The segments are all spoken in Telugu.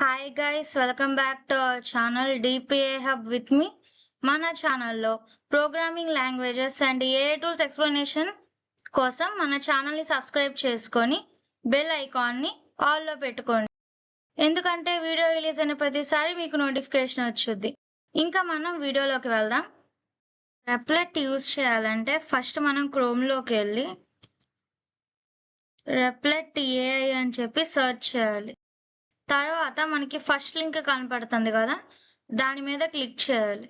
Hi guys, welcome back to our channel DPA hub with me. మన ఛానల్లో programming languages and AI tools explanation కోసం మన ఛానల్ని సబ్స్క్రైబ్ చేసుకొని బెల్ ఐకాన్ని ఆల్లో పెట్టుకోండి. ఎందుకంటే వీడియో రిలీజ్ అయిన ప్రతిసారి మీకు నోటిఫికేషన్ వచ్చుద్ది. ఇంకా మనం వీడియోలోకి వెళ్దాం. రెప్లెట్ యూజ్ చేయాలంటే ఫస్ట్ మనం క్రోమ్లోకి వెళ్ళి రెప్లెట్ ఏఐ అని చెప్పి సెర్చ్ చేయాలి. తర్వాత మనకి ఫస్ట్ లింక్ కనపడుతుంది కదా, దాని మీద క్లిక్ చేయాలి.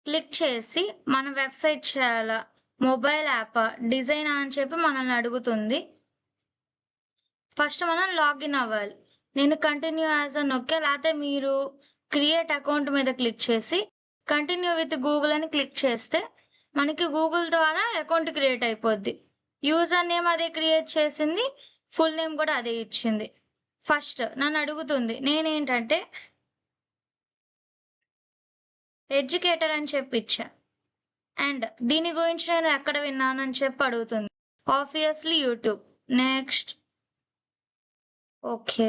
క్లిక్ చేసి మన వెబ్సైట్ చేయాలా, మొబైల్ యాప్, డిజైన్ అని చెప్పి మనల్ని అడుగుతుంది. ఫస్ట్ మనం లాగిన్ అవ్వాలి. నేను కంటిన్యూ యాజ్ అని నొక్కే, లేకపోతే మీరు క్రియేట్ అకౌంట్ మీద క్లిక్ చేసి కంటిన్యూ విత్ గూగుల్ అని క్లిక్ చేస్తే మనకి గూగుల్ ద్వారా అకౌంట్ క్రియేట్ అయిపోద్ది. యూజర్ నేమ్ అదే క్రియేట్ చేసింది, ఫుల్ నేమ్ కూడా అదే ఇచ్చింది. ఫస్ట్ నన్ను అడుగుతుంది, నేనేంటంటే ఎడ్యుకేటర్ అని చెప్పి ఇచ్చా. అండ్ దీని గురించి నేను ఎక్కడ విన్నానని చెప్పి అడుగుతుంది. Obviously YouTube. Next okay,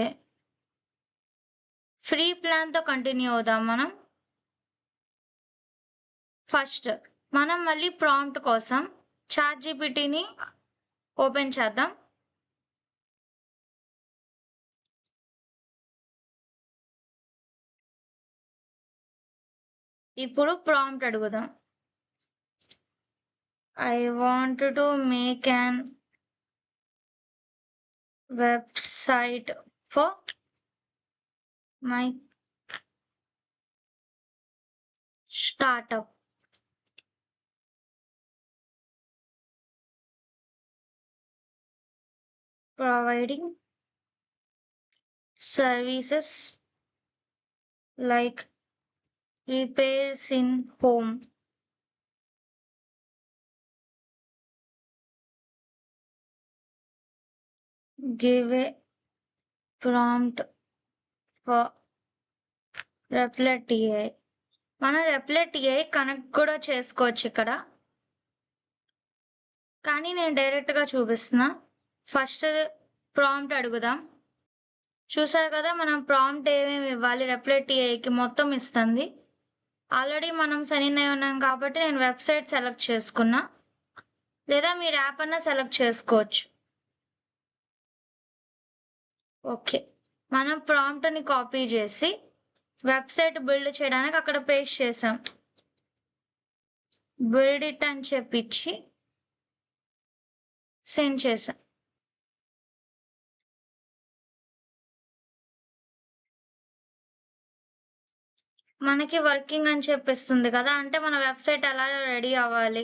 free ప్లాన్తో కంటిన్యూ అవుదాం మనం. ఫస్ట్ మనం మళ్ళీ ప్రాంప్ట్ కోసం చాట్‌జీపీటీని ఓపెన్ చేద్దాం. ఇప్పుడు ప్రాంప్ట్ అడుగుదాం. I want to make an website for my startup. Providing services like repairs in home. Give a prompt for Replit AI. మన Replit AI కనెక్ట్ కూడా చేసుకోవచ్చు ఇక్కడ, కానీ నేను డైరెక్ట్గా చూపిస్తున్నా. ఫస్ట్ ప్రాంప్ట్ అడుగుదాం. చూసారు కదా, మనం ప్రాంప్ట్ ఏమేమి ఇవ్వాలి Replit AIకి మొత్తం ఇస్తుంది. ఆల్రెడీ మనం సైన్ ఇన్ అయి ఉన్నాం కాబట్టి నేను వెబ్సైట్ సెలెక్ట్ చేసుకున్నా, లేదా మీరు యాప్ అన్నా సెలెక్ట్ చేసుకోవచ్చు. ఓకే, మనం ప్రాంప్ట్ని కాపీ చేసి వెబ్సైట్ బిల్డ్ చేయడానికి అక్కడ పేస్ట్ చేసాం. బిల్డ్ ఇట్ అని చెప్పించి సెండ్ చేసాం. మనకి వర్కింగ్ అని చెప్పిస్తుంది కదా, అంటే మన వెబ్సైట్ ఎలా రెడీ అవ్వాలి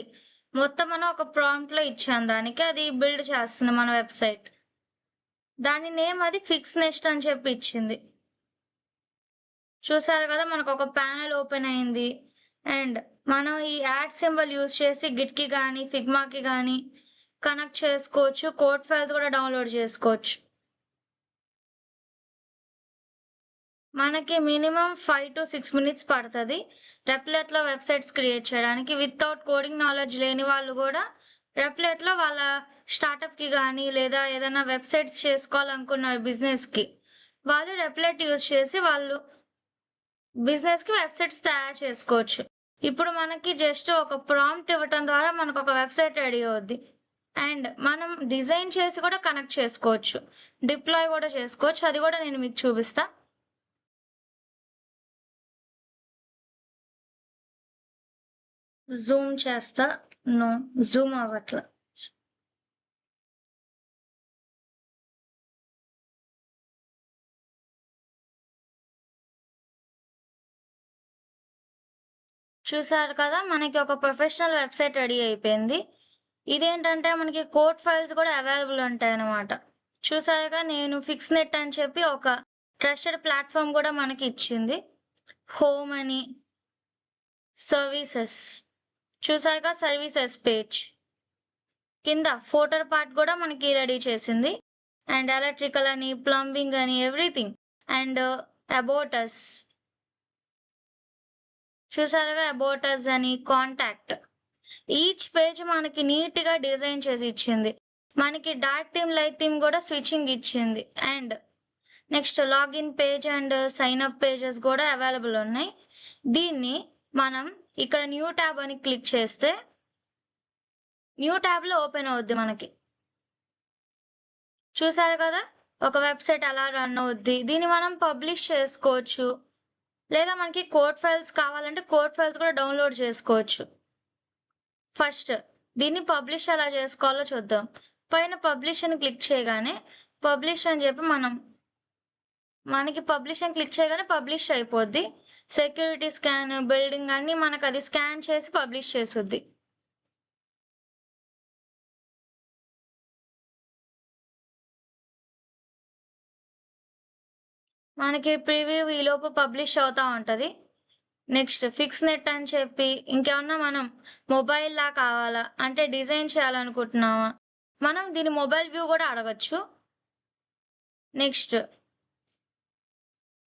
మొత్తం మనం ఒక ప్రాంప్ట్లో ఇచ్చాం దానికి, అది బిల్డ్ చేస్తుంది మన వెబ్సైట్. దాని నేమ్ అది ఫిక్స్ నెక్స్ట్ అని చెప్పి ఇచ్చింది. చూసారు కదా, మనకు ఒక ప్యానెల్ ఓపెన్ అయింది. అండ్ మనం ఈ యాడ్ సింబల్ యూజ్ చేసి గిట్కి కానీ ఫిగ్మాకి కానీ కనెక్ట్ చేసుకోవచ్చు. కోడ్ ఫైల్స్ కూడా డౌన్లోడ్ చేసుకోవచ్చు. మనకి మినిమం 5 to 6 minutes పడుతుంది రెప్లెట్లో వెబ్సైట్స్ క్రియేట్ చేయడానికి. వితౌట్ కోడింగ్ నాలెడ్జ్ లేని వాళ్ళు కూడా రెప్లెట్లో వాళ్ళ స్టార్టప్కి కానీ లేదా ఏదైనా వెబ్సైట్స్ చేసుకోవాలనుకున్న బిజినెస్కి వాళ్ళు రెప్లెట్ యూజ్ చేసి వాళ్ళు బిజినెస్కి వెబ్సైట్స్ తయారు చేసుకోవచ్చు. ఇప్పుడు మనకి జస్ట్ ఒక ప్రాంప్ట్ ఇవ్వటం ద్వారా మనకు ఒక వెబ్సైట్ రెడీ అవుద్ది. అండ్ మనం డిజైన్ చేసి కూడా కనెక్ట్ చేసుకోవచ్చు, డిప్లాయ్ కూడా చేసుకోవచ్చు. అది కూడా నేను మీకు చూపిస్తా. జూమ్ చేస్తా, నో జూమ్ అవ్వట్లా. చూసారు కదా, మనకి ఒక ప్రొఫెషనల్ వెబ్సైట్ రెడీ అయిపోయింది. ఇదేంటంటే మనకి కోడ్ ఫైల్స్ కూడా అవైలబుల్ ఉంటాయి అన్నమాట. చూసారుగా, నేను ఫిక్స్ నెట్ అని చెప్పి ఒక ట్రస్టెడ్ ప్లాట్ఫామ్ కూడా మనకి ఇచ్చింది. హోమ్ అని, సర్వీసెస్. చూసారుగా, సర్వీసెస్ పేజ్ కింద ఫోటర్ పార్ట్ కూడా మనకి రెడీ చేసింది. అండ్ ఎలక్ట్రికల్ అని, ప్లంబింగ్ అని, ఎవ్రీథింగ్. And about us. చూసారుగా, అబౌట్ అస్ అని, కాంటాక్ట్. ఈచ్ పేజ్ మనకి నీట్గా డిజైన్ చేసి ఇచ్చింది. మనకి డార్క్ థీమ్, లైట్ థీమ్ కూడా స్విచ్చింగ్ ఇచ్చింది. And next login page and sign up pages కూడా అవైలబుల్ ఉన్నాయి. దీన్ని మనం ఇక్కడ న్యూ ట్యాబ్ అని క్లిక్ చేస్తే న్యూ ట్యాబ్లో ఓపెన్ అవుద్ది మనకి. చూసారు కదా, ఒక వెబ్సైట్ అలా రన్ అవుద్ది. దీన్ని మనం పబ్లిష్ చేసుకోవచ్చు, లేదా మనకి కోడ్ ఫైల్స్ కావాలంటే కోడ్ ఫైల్స్ కూడా డౌన్లోడ్ చేసుకోవచ్చు. ఫస్ట్ దీన్ని పబ్లిష్ ఎలా చేసుకోవాలో చూద్దాం. పైన పబ్లిష్ అని క్లిక్ చేయగానే పబ్లిష్ అని చెప్పి మనకి పబ్లిష్ అని క్లిక్ చేయగానే పబ్లిష్ అయిపోద్ది. సెక్యూరిటీ స్కాన్, బిల్డింగ్ అన్నీ మనకు అది స్కాన్ చేసి పబ్లిష్ చేస్తుంది. మనకి ప్రివ్యూ ఈలోపు పబ్లిష్ అవుతూ ఉంటుంది. నెక్స్ట్ ఫిక్స్ నెట్ అని చెప్పి ఇంకేమన్నా మనం మొబైల్లా కావాలా అంటే డిజైన్ చేయాలనుకుంటున్నామా, మనం దీని మొబైల్ వ్యూ కూడా అడగచ్చు. నెక్స్ట్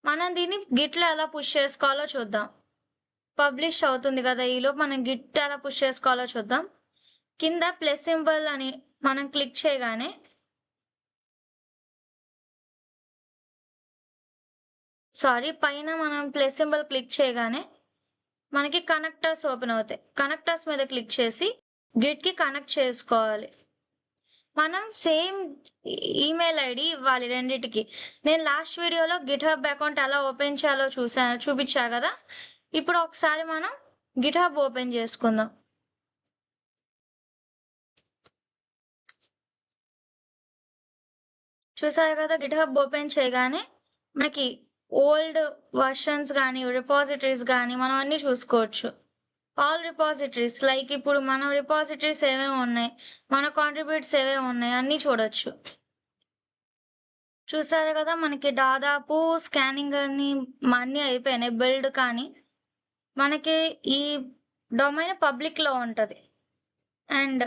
మనం దీన్ని గిట్లో ఎలా పుష్ చేసుకోవాలో చూద్దాం. పబ్లిష్ అవుతుంది కదా, ఈలోపు మనం గిట్ ఎలా పుష్ చేసుకోవాలో చూద్దాం. కింద ప్లస్ సింబల్ అని మనం క్లిక్ చేయగానే పైన మనం ప్లస్ సింబల్ క్లిక్ చేయగానే మనకి కనెక్టర్స్ ఓపెన్ అవుతాయి. కనెక్టర్స్ మీద క్లిక్ చేసి గిట్కి కనెక్ట్ చేసుకోవాలి. మనం సేమ్ ఈమెయిల్ ఐడి ఇవ్వాలి రెండిటికి. నేను లాస్ట్ వీడియోలో గిట్హబ్ అకౌంట్ ఎలా ఓపెన్ చేయాలో చూపించా కదా. ఇప్పుడు ఒకసారి మనం గిట్హబ్ ఓపెన్ చేసుకుందాం. చూసారు కదా, గిట్హబ్ ఓపెన్ చేయగానే మనకి ఓల్డ్ వర్షన్స్ కానీ రిపాజిటరీస్ కానీ మనం అన్నీ చూసుకోవచ్చు. ఆల్ రిపాజిటరీస్ లైక్ ఇప్పుడు మన రిపాజిటరీస్ ఏమేమి ఉన్నాయి, మన కాంట్రిబ్యూట్స్ ఏమేమి ఉన్నాయి అన్నీ చూడొచ్చు. చూసారు కదా, మనకి దాదాపు స్కానింగ్ అన్నీ అయిపోయినాయి. బిల్డ్ కానీ మనకి ఈ డొమైన్ పబ్లిక్లో ఉంటుంది. అండ్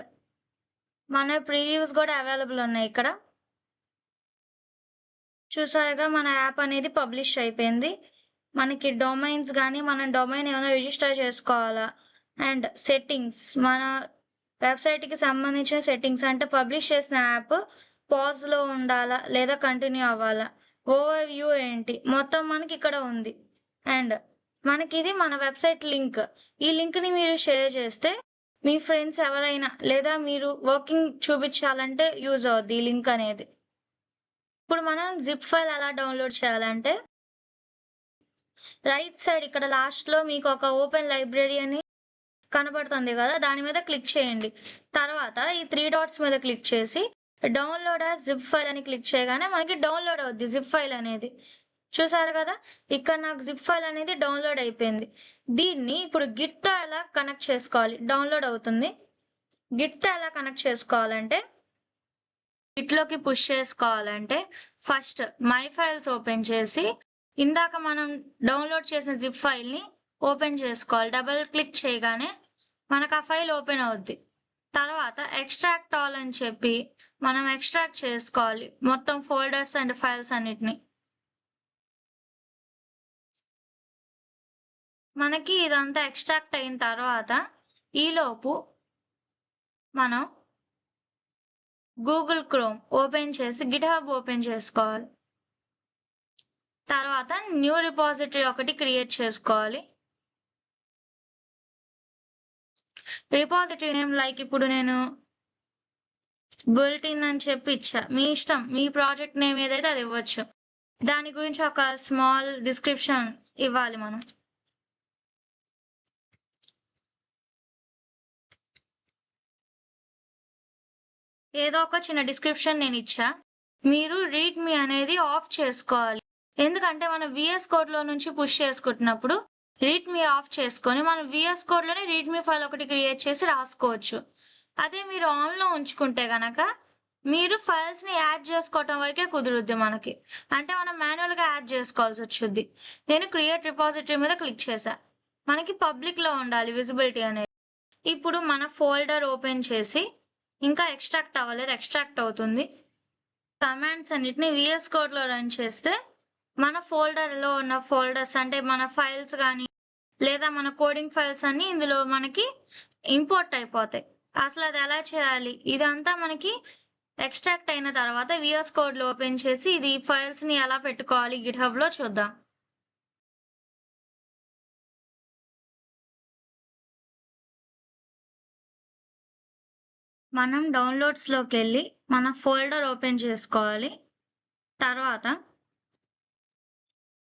మన ప్రివ్యూస్ కూడా అవైలబుల్ ఉన్నాయి ఇక్కడ. చూసారుగా, మన యాప్ అనేది పబ్లిష్ అయిపోయింది. మనకి డొమైన్స్ కానీ మన డొమైన్ ఏమైనా రిజిస్టర్ చేసుకోవాలా, అండ్ సెట్టింగ్స్ మన వెబ్సైట్కి సంబంధించిన సెట్టింగ్స్ అంటే పబ్లిష్ చేసిన యాప్ పాజ్లో ఉండాలా లేదా కంటిన్యూ అవ్వాలా, ఓవర్ వ్యూ ఏంటి మొత్తం మనకి ఇక్కడ ఉంది. అండ్ మనకి ఇది మన వెబ్సైట్ లింక్. ఈ లింక్ని మీరు షేర్ చేస్తే మీ ఫ్రెండ్స్ ఎవరైనా లేదా మీరు వర్కింగ్ చూపించాలంటే యూజ్ అవుద్ది ఈ లింక్ అనేది. ఇప్పుడు మనం జిప్ ఫైల్ ఎలా డౌన్లోడ్ చేయాలంటే రైట్ సైడ్ ఇక్కడ లాస్ట్లో మీకు ఒక ఓపెన్ లైబ్రరీ అని కనబడుతుంది కదా, దాని మీద క్లిక్ చేయండి. తర్వాత ఈ 3 డాట్స్ మీద క్లిక్ చేసి డౌన్లోడ్ యాజ్ జిప్ ఫైల్ అని క్లిక్ చేయగానే మనకి డౌన్లోడ్ అవుద్ది జిప్ ఫైల్ అనేది. చూసారు కదా, ఇక్కడ నాకు జిప్ ఫైల్ అనేది డౌన్లోడ్ అయిపోయింది. దీన్ని ఇప్పుడు గిట్తో ఎలా కనెక్ట్ చేసుకోవాలి, డౌన్లోడ్ అవుతుంది. గిట్తో ఎలా కనెక్ట్ చేసుకోవాలంటే గిట్లోకి పుష్ చేసుకోవాలంటే ఫస్ట్ మై ఫైల్స్ ఓపెన్ చేసి ఇందాక మనం డౌన్లోడ్ చేసిన జిప్ ఫైల్ని ఓపెన్ చేసుకోవాలి. డబుల్ క్లిక్ చేయగానే మనకు ఆ ఫైల్ ఓపెన్ అవుద్ది. తర్వాత ఎక్స్ట్రాక్ట్ ఆల్ అని చెప్పి మనం ఎక్స్ట్రాక్ట్ చేసుకోవాలి మొత్తం ఫోల్డర్స్ అండ్ ఫైల్స్ అన్నిటిని. మనకి ఇదంతా ఎక్స్ట్రాక్ట్ అయిన తర్వాత ఈలోపు మనం గూగుల్ క్రోమ్ ఓపెన్ చేసి గిట్హబ్ ఓపెన్ చేసుకోవాలి. తర్వాత న్యూ రిపాజిటరీ ఒకటి క్రియేట్ చేసుకోవాలి. రిపాజిటరీ నేమ్ లైక్ ఇప్పుడు నేను బులెటిన్ అని చెప్పి ఇచ్చా, మీ ఇష్టం, మీ ప్రాజెక్ట్ నేమ్ ఏదైతే అది ఇవ్వచ్చు. దాని గురించి ఒక స్మాల్ డిస్క్రిప్షన్ ఇవ్వాలి మనం. ఏదో ఒక చిన్న డిస్క్రిప్షన్ నేను ఇచ్చా. మీరు రీడ్ మీ అనేది ఆఫ్ చేసుకోవాలి. ఎందుకంటే మనం విఎస్ కోడ్లో నుంచి పుష్ చేసుకుంటున్నప్పుడు రీడ్ మీ ఆఫ్ చేసుకొని మనం విఎస్ కోడ్లోనే రీడ్ మీ ఫైల్ ఒకటి క్రియేట్ చేసి రాసుకోవచ్చు. అదే మీరు ఆన్లో ఉంచుకుంటే కనుక మీరు ఫైల్స్ని యాడ్ చేసుకోవటం వరకే కుదురుద్ది మనకి. అంటే మనం మాన్యువల్గా యాడ్ చేసుకోవాల్సి వచ్చుద్ది. నేను క్రియేట్ రిపాజిటరీ మీద క్లిక్ చేశా. మనకి పబ్లిక్లో ఉండాలి విజిబిలిటీ అనేది. ఇప్పుడు మన ఫోల్డర్ ఓపెన్ చేసి ఇంకా ఎక్స్ట్రాక్ట్ అవ్వలేదు, ఎక్స్ట్రాక్ట్ అవుతుంది. కమాండ్స్ అన్నిటిని విఎస్ కోడ్లో రన్ చేస్తే మన ఫోల్డర్లో ఉన్న ఫోల్డర్స్ అంటే మన ఫైల్స్ కానీ లేదా మన కోడింగ్ ఫైల్స్ అన్నీ ఇందులో మనకి ఇంపోర్ట్ అయిపోతాయి. అసలు అది ఎలా చేయాలి, ఇదంతా మనకి ఎక్స్ట్రాక్ట్ అయిన తర్వాత విఎస్ కోడ్లో ఓపెన్ చేసి ఇది ఫైల్స్ని ఎలా పెట్టుకోవాలి గిట్హబ్లో చూద్దాం. మనం డౌన్లోడ్స్లోకి వెళ్ళి మన ఫోల్డర్ ఓపెన్ చేసుకోవాలి. తర్వాత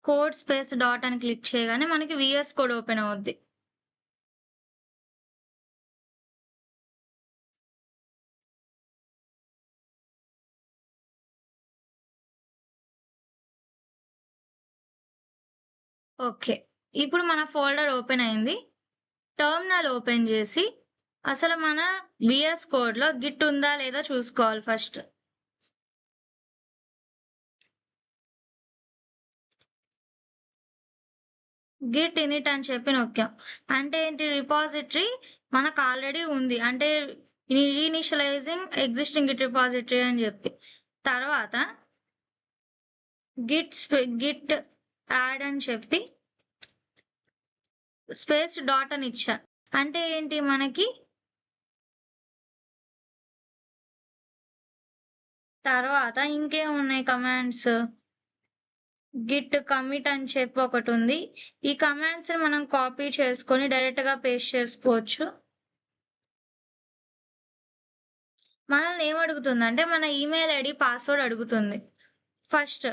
కోడ్ స్పేస్ డాట్ అని క్లిక్ చేయగానే మనకి విఎస్ కోడ్ ఓపెన్ అవుద్ది. ఓకే. ఇప్పుడు మన ఫోల్డర్ ఓపెన్ అయింది. టెర్మినల్ ఓపెన్ చేసి అసలు మన విఎస్ కోడ్‌లో గిట్ ఉందా లేదా చూసుకోవాలి ఫస్ట్. గిట్ ఇనిట్ అని చెప్పి నొక్కాం. అంటే ఏంటి రిపాజిటరీ మనకు ఆల్రెడీ ఉంది. అంటే రీఇనిషియలైజింగ్ ఎగ్జిస్టింగ్ గిట్ రిపాజిటరీ అని చెప్పి. తర్వాత గిట్ యాడ్ అని చెప్పి స్పేస్ డాట్ అని ఇచ్చా. అంటే ఏంటి మనకి తర్వాత ఇంకేమున్నాయి కమాండ్స్ గిట్ కమిట్ అని చెప్పి ఒకటి ఉంది. ఈ కమాండ్స్ మనం కాపీ చేసుకొని డైరెక్ట్‌గా పేస్ట్ చేసుకోవచ్చు. మనల్ని ఏమడుగుతుందంటే మన ఈమెయిల్ ఐడి, పాస్వర్డ్ అడుగుతుంది. ఫస్ట్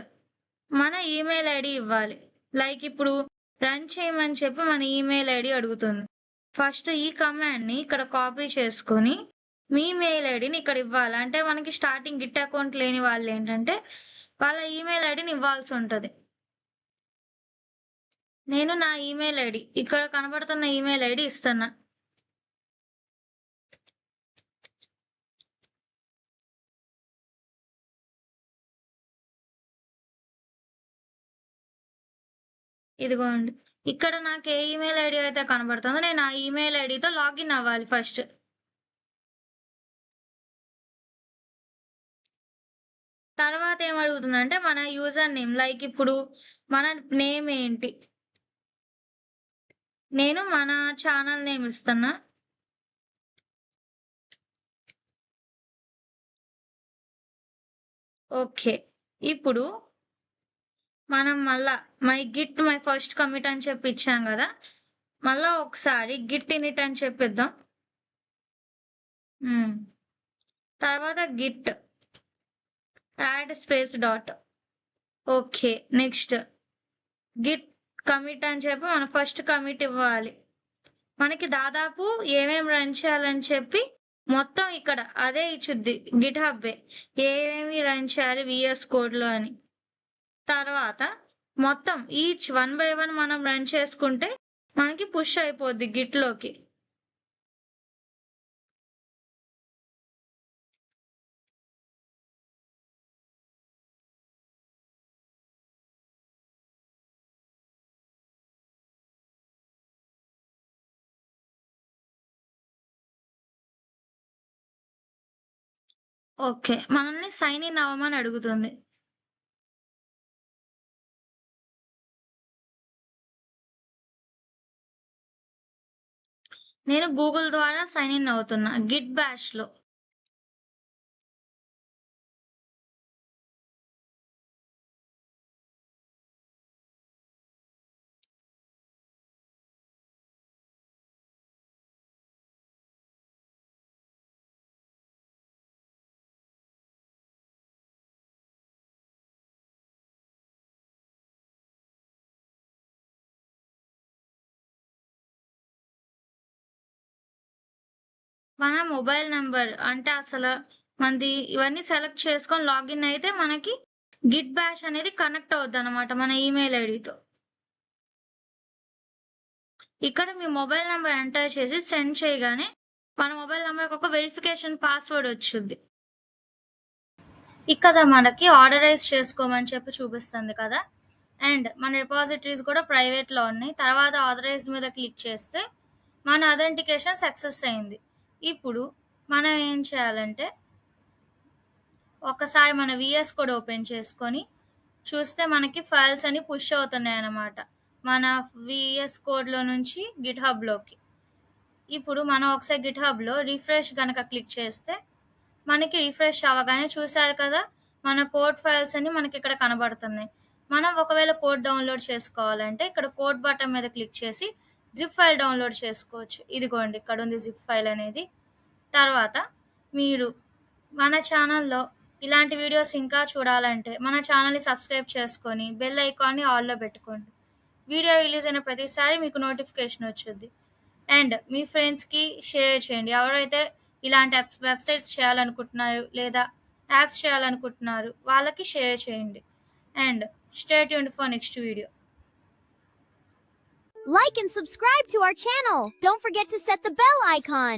మన ఈమెయిల్ ఐడి ఇవ్వాలి. లైక్ ఇప్పుడు రన్ చేయమని చెప్పి మన ఈమెయిల్ ఐడి అడుగుతుంది. ఫస్ట్ ఈ కమాండ్‌ని ఇక్కడ కాపీ చేసుకొని మీ మెయిల్ ఐడిని ఇక్కడ ఇవ్వాలి. అంటే మనకి స్టార్టింగ్ గిట్ అకౌంట్ లేని వాళ్ళేంటంటే వాళ్ళ ఈమెయిల్ ఐడిని ఇవ్వాల్సి ఉంటది. నేను నా ఈమెయిల్ ఐడి ఇక్కడ కనబడుతున్న ఈమెయిల్ ఐడి ఇస్తున్నా. ఇదిగోండి. ఇక్కడ నాకు ఏ ఈమెయిల్ ఐడి అయితే కనబడుతుందో నేను ఆ ఈమెయిల్ ఐడితో లాగిన్ అవ్వాలి ఫస్ట్. తర్వాత ఏమడుగుతుందంటే మన యూజర్ నేమ్ లైక్ ఇప్పుడు మన నేమ్ ఏంటి? నేను మన ఛానల్ నేమ్ ఇస్తున్నా. ఓకే. ఇప్పుడు మనం మళ్ళా మై ఫస్ట్ కమిట్ అని చెప్పి ఇచ్చాం గదా! మళ్ళా ఒకసారి గిట్ ఇనిట్ అని చెప్పిద్దాం. తర్వాత Git add space dot. Okay. Next Git commit అని చెప్పి మనం ఫస్ట్ కమిట్ ఇవ్వాలి. మనకి దాదాపు ఏమేమి రన్ చేయాలని చెప్పి మొత్తం ఇక్కడ అదే ఇచ్చుద్ది గిట్‌హబ్బే. ఏమేమి రన్ చేయాలి వీఎస్ కోడ్‌లో అని. తర్వాత మొత్తం ఈచ్ వన్ బై వన్ మనం రన్ చేసుకుంటే మనకి పుష్ అయిపోద్ది గిట్‌లోకి. ఓకే. మనల్ని సైన్ ఇన్ అవ్వమని అడుగుతుంది. నేను గూగుల్ ద్వారా సైన్ ఇన్ అవుతున్నా. గిట్ బ్యాష్‌లో. మన మొబైల్ నంబర్ అంటే మనది ఇవన్నీ సెలెక్ట్ చేసుకొని లాగిన్ అయితే మనకి గిట్ బ్యాష్ అనేది కనెక్ట్ అవుద్దనమాట మన ఈమెయిల్ ఐడితో. ఇక్కడ మీ మొబైల్ నంబర్ ఎంటర్ చేసి సెండ్ చేయగానే మన మొబైల్ నంబర్‌కి ఒక వెరిఫికేషన్ పాస్వర్డ్ వచ్చుద్ది. ఇక్కడ మనకి ఆర్డరైజ్ చేసుకోమని చెప్పి చూపిస్తుంది కదా! అండ్ మన రిపాజిటరీస్ కూడా ప్రైవేట్‌లో ఉన్నాయి. తర్వాత ఆథరైజ్ మీద క్లిక్ చేస్తే మన అథెంటికేషన్ సక్సెస్ అయింది. ఇప్పుడు మనం ఏం చేయాలంటే ఒకసారి మన విఎస్ కోడ్ ఓపెన్ చేసుకొని చూస్తే మనకి ఫైల్స్ అన్ని పుష్ అవుతున్నాయన్నమాట. మన విఎస్ కోడ్‌లో నుంచి గిట్‌హబ్‌లోకి. ఇప్పుడు మనం ఒకసారి గిట్‌హబ్‌లో రిఫ్రెష్ గనక క్లిక్ చేస్తే మనకి రిఫ్రెష్ అవ్వగానే చూసారు కదా! మన కోడ్ ఫైల్స్ అన్నీ మనకిక్కడ కనబడుతున్నాయి. మనం ఒకవేళ కోడ్ డౌన్‌లోడ్ చేసుకోవాలంటే ఇక్కడ కోడ్ బటన్ మీద క్లిక్ చేసి జిప్ ఫైల్ డౌన్‌లోడ్ చేసుకోవచ్చు. ఇదిగోండి ఇక్కడుంది జిప్ ఫైల్ అనేది. తర్వాత మీరు మన ఛానల్‌లో ఇలాంటి వీడియోస్ ఇంకా చూడాలంటే మన ఛానల్‌ని సబ్స్క్రైబ్ చేసుకొని బెల్ ఐకాన్‌ని ఆల్‌లో పెట్టుకోండి. వీడియో రిలీజ్ అయిన ప్రతిసారి మీకు నోటిఫికేషన్ వచ్చుద్ది. అండ్ మీ ఫ్రెండ్స్‌కి షేర్ చేయండి. ఎవరైతే ఇలాంటి వెబ్‌సైట్స్ చేయాలనుకుంటున్నారు లేదా యాప్స్ చేయాలనుకుంటున్నారు వాళ్ళకి షేర్ చేయండి. And stay tuned for next video. Like and subscribe to our channel. Don't forget to set the bell icon.